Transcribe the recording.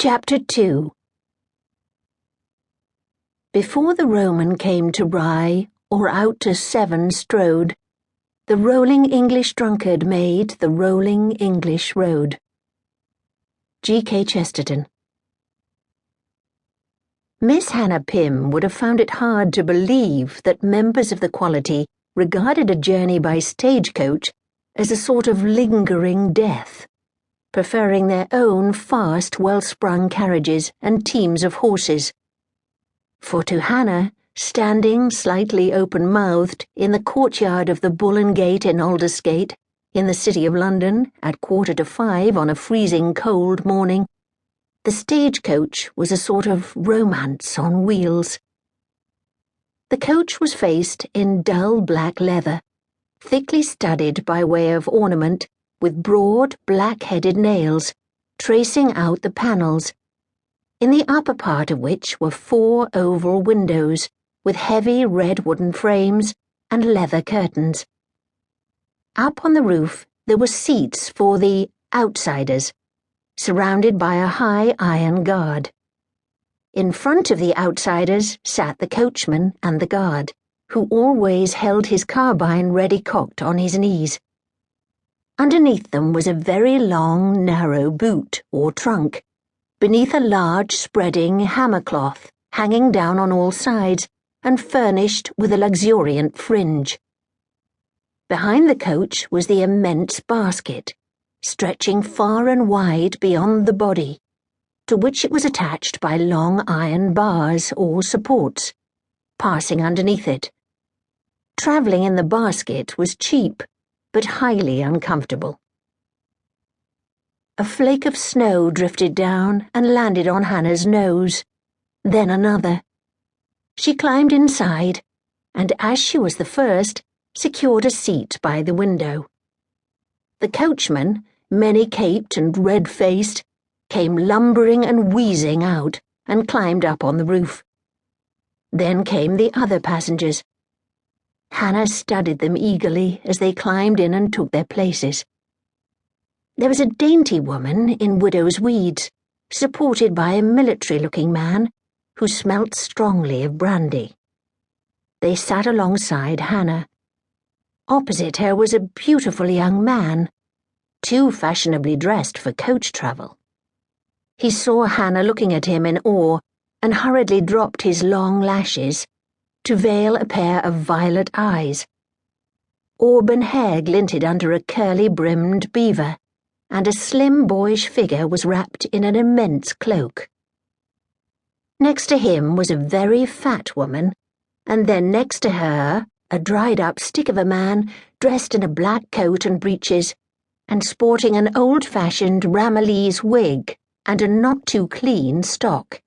Chapter 2. Before the Roman came to Rye, or out to Severn strode, the rolling English drunkard made the rolling English road. G.K. Chesterton. Miss Hannah Pym would have found it hard to believe that members of the quality regarded a journey by stagecoach as a sort of lingering death, preferring their own fast, well-sprung carriages and teams of horses. For to Hannah, standing slightly open-mouthed in the courtyard of the Bull and Gate in Aldersgate, in the City of London, at 4:45 on a freezing cold morning, the stagecoach was a sort of romance on wheels. The coach was faced in dull black leather, thickly studded by way of ornament, with broad, black-headed nails, tracing out the panels, in the upper part of which were 4 oval windows, with heavy red wooden frames and leather curtains. Up on the roof there were seats for the outsiders, surrounded by a high iron guard. In front of the outsiders sat the coachman and the guard, who always held his carbine ready cocked on his knees. Underneath them was a very long, narrow boot, or trunk, beneath a large, spreading hammercloth, hanging down on all sides, and furnished with a luxuriant fringe. Behind the coach was the immense basket, stretching far and wide beyond the body, to which it was attached by long iron bars or supports, passing underneath it. Travelling in the basket was cheap, but highly uncomfortable. A flake of snow drifted down and landed on Hannah's nose, then another. She climbed inside, and as she was the first, secured a seat by the window. The coachman, many-caped and red-faced, came lumbering and wheezing out and climbed up on the roof. Then came the other passengers. Hannah studied them eagerly as they climbed in and took their places. There was a dainty woman in widow's weeds, supported by a military-looking man who smelt strongly of brandy. They sat alongside Hannah. Opposite her was a beautiful young man, too fashionably dressed for coach travel. He saw Hannah looking at him in awe and hurriedly dropped his long lashes to veil a pair of violet eyes. Auburn hair glinted under a curly-brimmed beaver, and a slim boyish figure was wrapped in an immense cloak. Next to him was a very fat woman, and then next to her a dried-up stick of a man dressed in a black coat and breeches, and sporting an old-fashioned Ramillies wig and a not-too-clean stock.